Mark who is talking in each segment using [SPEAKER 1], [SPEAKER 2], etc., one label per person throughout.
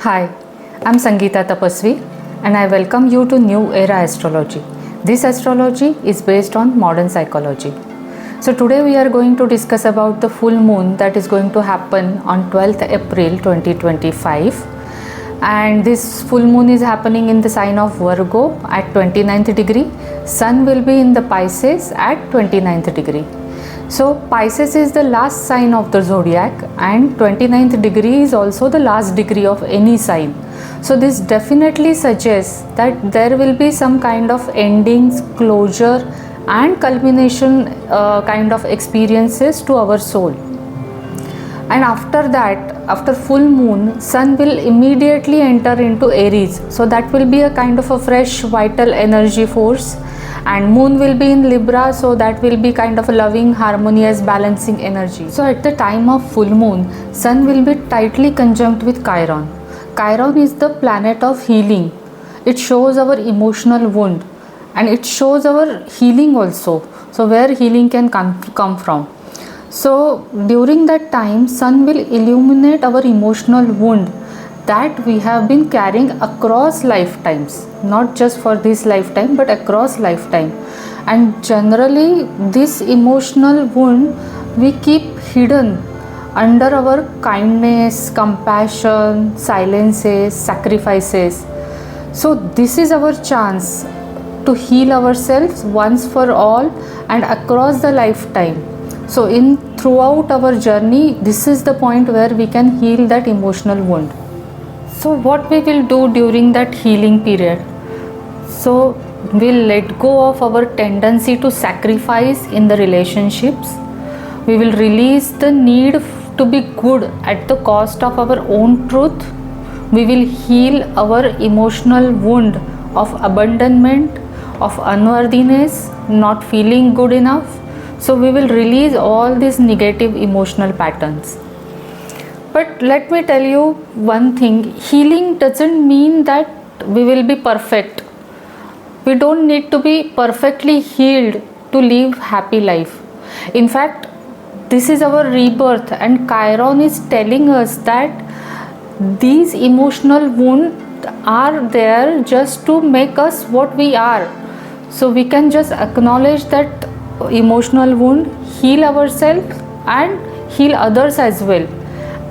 [SPEAKER 1] Hi, I'm Sangeeta Tapasvi and I welcome you to New Era Astrology. This astrology is based on modern psychology. So today we are going to discuss about the full moon that is going to happen on 12th April 2025, and this full moon is happening in the sign of Virgo at 29th degree. Sun will be in the Pisces at 29th degree. So Pisces is the last sign of the zodiac and 29th degree is also the last degree of any sign. So this definitely suggests that there will be some kind of endings, closure and culmination kind of experiences to our soul. And after that, after full moon, sun will immediately enter into Aries. So that will be a kind of a fresh vital energy force, and moon will be in Libra, so that will be kind of a loving, harmonious, balancing energy. So at the time of full moon, sun will be tightly conjunct with Chiron. Chiron is the planet of healing. It shows our emotional wound and it shows our healing also. So where healing can come from. So during that time, sun will illuminate our emotional wound that we have been carrying across lifetimes, not just for this lifetime but across lifetime. And generally this emotional wound we keep hidden under our kindness, compassion, silences, sacrifices. So this is our chance to heal ourselves once for all and across the lifetime. So throughout our journey, this is the point where we can heal that emotional wound. So what we will do during that healing period? So we'll let go of our tendency to sacrifice in the relationships. We will release the need to be good at the cost of our own truth. We will heal our emotional wound of abandonment, of unworthiness, not feeling good enough. So we will release all these negative emotional patterns. But let me tell you one thing, healing doesn't mean that we will be perfect. We don't need to be perfectly healed to live happy life. In fact, this is our rebirth, and Chiron is telling us that these emotional wounds are there just to make us what we are. So we can just acknowledge that emotional wound, heal ourselves and heal others as well,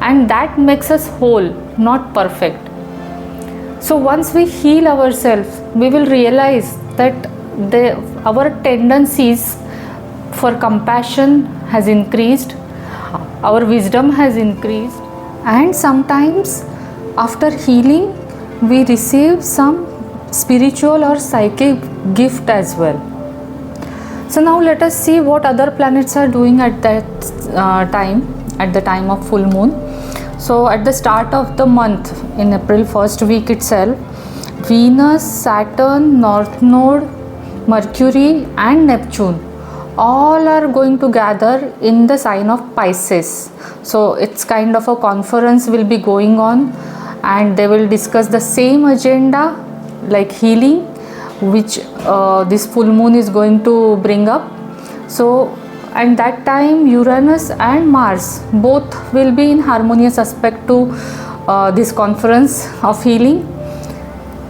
[SPEAKER 1] and that makes us whole, not perfect. So once we heal ourselves, we will realize that our tendencies for compassion has increased, our wisdom has increased, and sometimes after healing we receive some spiritual or psychic gift as well. So now let us see what other planets are doing at that time, at the time of full moon. So at the start of the month, in April first week itself, Venus, Saturn, North Node, Mercury and Neptune all are going to gather in the sign of Pisces. So it's kind of a conference will be going on, and they will discuss the same agenda like healing, which this full moon is going to bring up. So and that time Uranus and Mars both will be in harmonious aspect to this conference of healing.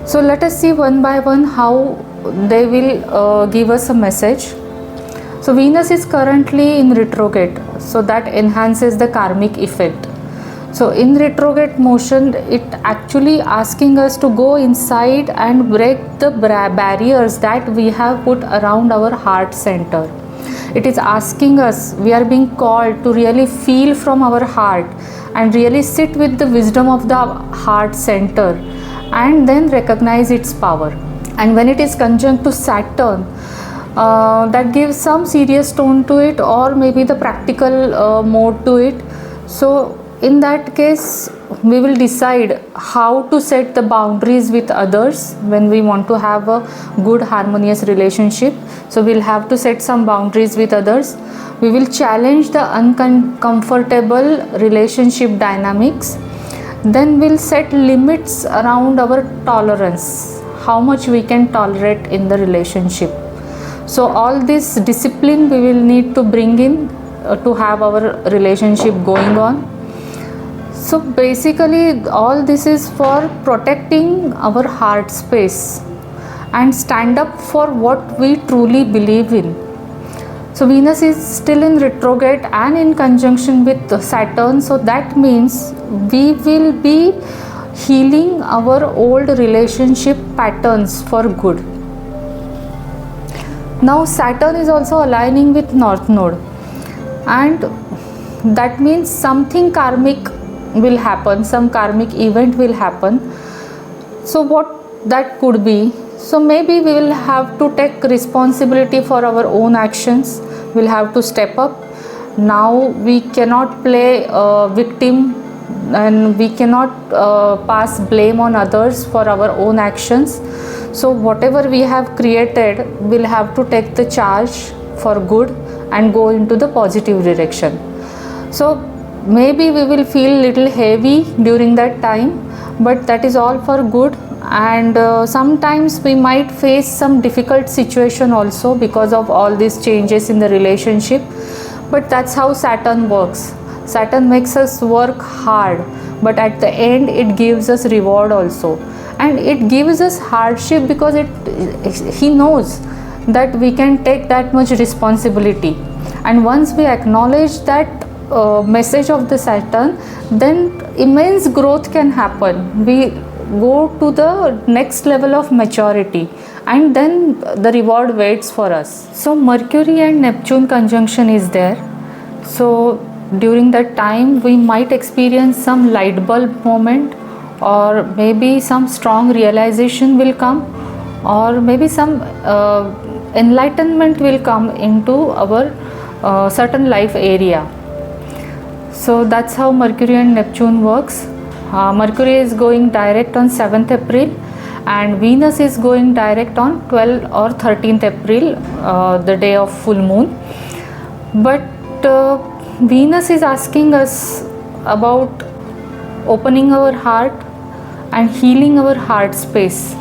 [SPEAKER 1] So let us see one by one how they will give us a message. So Venus is currently in retrograde, so that enhances the karmic effect. So in retrograde motion, it actually asking us to go inside and break the barriers that we have put around our heart center. It is asking us, we are being called to really feel from our heart and really sit with the wisdom of the heart center and then recognize its power. And when it is conjunct to Saturn, that gives some serious tone to it, or maybe the practical mode to it. So in that case, we will decide how to set the boundaries with others when we want to have a good harmonious relationship. So we'll have to set some boundaries with others. We will challenge the uncomfortable relationship dynamics. Then we'll set limits around our tolerance, how much we can tolerate in the relationship. So all this discipline we will need to bring in to have our relationship going on. So basically all this is for protecting our heart space and stand up for what we truly believe in. So Venus is still in retrograde and in conjunction with Saturn, so that means we will be healing our old relationship patterns for good. Now Saturn is also aligning with North Node, and that means something karmic will happen, some karmic event will happen. So what that could be? So maybe we will have to take responsibility for our own actions. We'll have to step up. Now we cannot play victim, and we cannot pass blame on others for our own actions. So whatever we have created, we'll have to take the charge for good and go into the positive direction. So maybe we will feel little heavy during that time, but that is all for good. And sometimes we might face some difficult situation also because of all these changes in the relationship, but that's how Saturn works. Saturn makes us work hard, but at the end it gives us reward also, and it gives us hardship because he knows that we can take that much responsibility. And once we acknowledge that message of the Saturn, then immense growth can happen. We go to the next level of maturity, and then the reward waits for us. So Mercury and Neptune conjunction is there. So during that time we might experience some light bulb moment, or maybe some strong realization will come, or maybe some enlightenment will come into our certain life area. So that's how Mercury and Neptune works. Mercury is going direct on 7th April and Venus is going direct on 12th or 13th April, the day of full moon. But Venus is asking us about opening our heart and healing our heart space.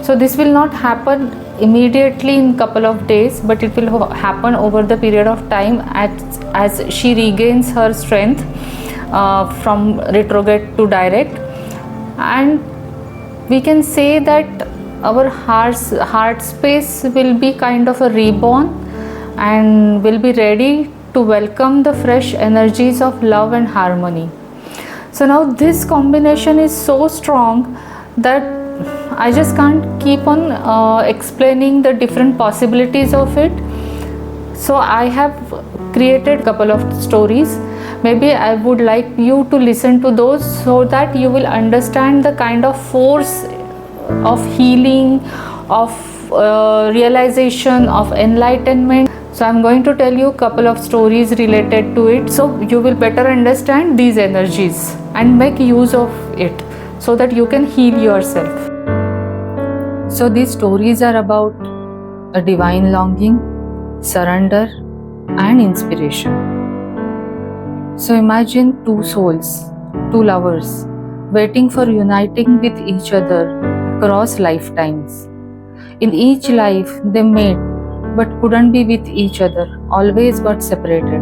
[SPEAKER 1] So this will not happen immediately in couple of days, but it will happen over the period of time as she regains her strength from retrograde to direct. And we can say that our heart space will be kind of a reborn and will be ready to welcome the fresh energies of love and harmony. So now this combination is so strong that I just can't keep on explaining the different possibilities of it. So I have created a couple of stories. Maybe I would like you to listen to those so that you will understand the kind of force of healing, of realization, of enlightenment. So I'm going to tell you a couple of stories related to it, so you will better understand these energies and make use of it so that you can heal yourself. So these stories are about a divine longing, surrender, and inspiration. So imagine two souls, two lovers, waiting for uniting with each other across lifetimes. In each life they met but couldn't be with each other, always got separated.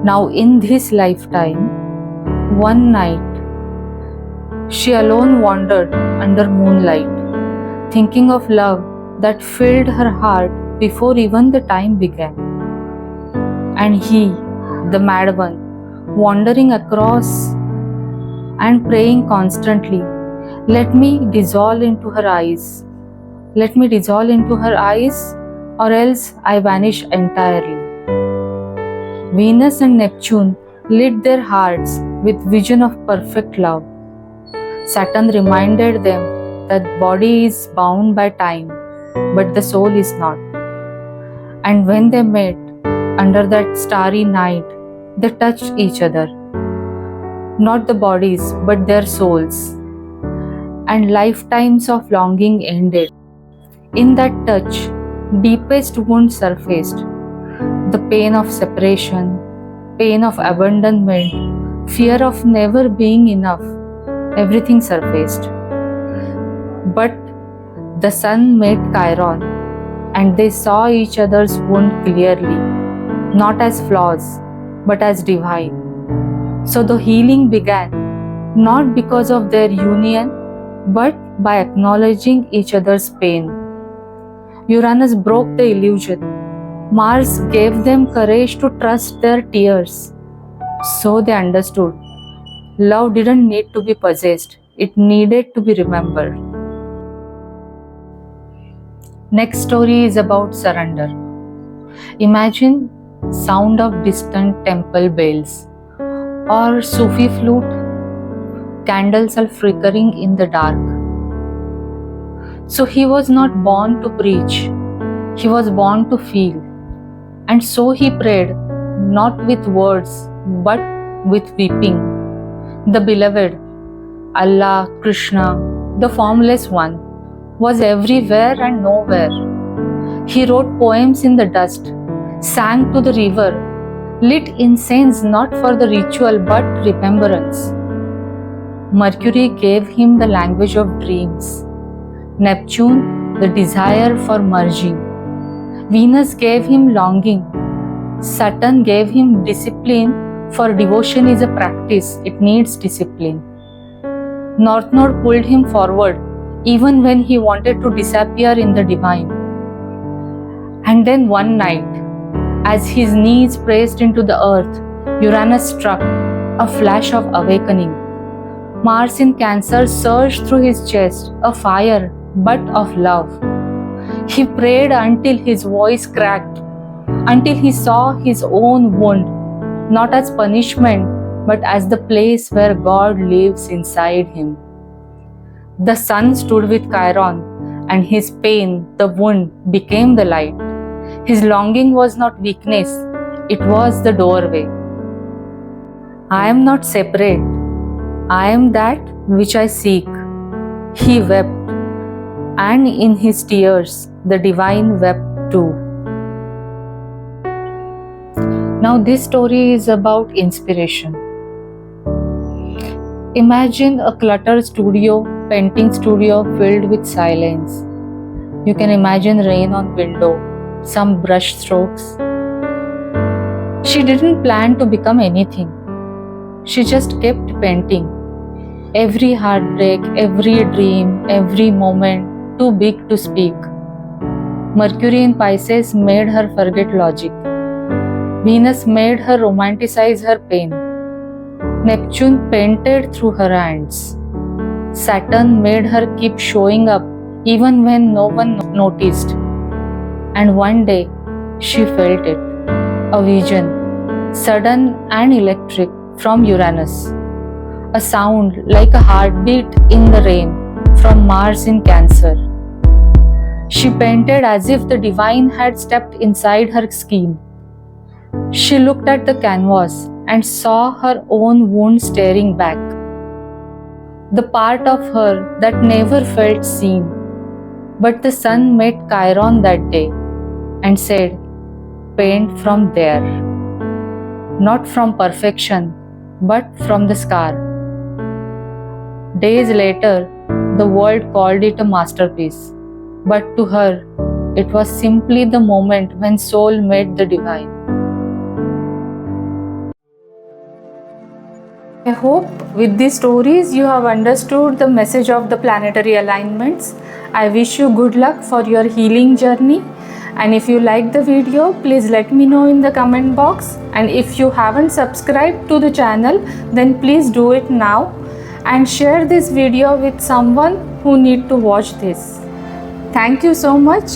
[SPEAKER 1] Now in this lifetime, one night, she alone wandered under moonlight, thinking of love that filled her heart before even the time began. And he, the mad one, wandering across and praying constantly, let me dissolve into her eyes. Let me dissolve into her eyes, or else I vanish entirely. Venus and Neptune lit their hearts with vision of perfect love. Saturn reminded them that body is bound by time, but the soul is not. And when they met under that starry night, they touched each other, not the bodies but their souls, and lifetimes of longing ended. In that touch, deepest wound surfaced, the pain of separation, pain of abandonment, fear of never being enough, everything surfaced. But the sun met Chiron, and they saw each other's wound clearly, not as flaws, but as divine. So the healing began not because of their union, but by acknowledging each other's pain. Uranus broke the illusion. Mars gave them courage to trust their tears. So they understood. Love didn't need to be possessed, it needed to be remembered. Next story is about surrender. Imagine sound of distant temple bells or Sufi flute. Candles are flickering in the dark. So he was not born to preach, he was born to feel. And so he prayed, not with words, but with weeping. The beloved, Allah, Krishna, the formless one, was everywhere and nowhere. He wrote poems in the dust, sang to the river, lit incense not for the ritual but remembrance. Mercury gave him the language of dreams. Neptune, the desire for merging. Venus gave him longing. Saturn gave him discipline, for devotion is a practice, it needs discipline. North Node pulled him forward, even when he wanted to disappear in the divine. And then one night, as his knees pressed into the earth, Uranus struck, a flash of awakening. Mars in Cancer surged through his chest, a fire, but of love. He prayed until his voice cracked, until he saw his own wound, not as punishment, but as the place where God lives inside him. The sun stood with Chiron, and his pain, the wound, became the light. His longing was not weakness, it was the doorway. I am not separate. I am that which I seek. He wept, and in his tears the divine wept too. Now this story is about inspiration. Imagine a cluttered studio, painting studio filled with silence. You can imagine rain on window, some brush strokes. She didn't plan to become anything. She just kept painting. Every heartbreak, every dream, every moment, too big to speak. Mercury in Pisces made her forget logic. Venus made her romanticize her pain. Neptune painted through her hands. Saturn made her keep showing up even when no one noticed. And one day, she felt it. A vision, sudden and electric, from Uranus. A sound like a heartbeat in the rain from Mars in Cancer. She painted as if the divine had stepped inside her skin. She looked at the canvas and saw her own wound staring back. The part of her that never felt seen. But the sun met Chiron that day and said, paint from there. Not from perfection, but from the scar. Days later, the world called it a masterpiece, but to her, it was simply the moment when soul met the divine. I hope with these stories you have understood the message of the planetary alignments. I wish you good luck for your healing journey. And if you like the video, please let me know in the comment box. And if you haven't subscribed to the channel, then please do it now. And share this video with someone who need to watch this. Thank you so much.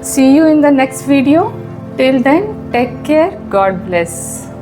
[SPEAKER 1] See you in the next video. Till then, take care. God bless.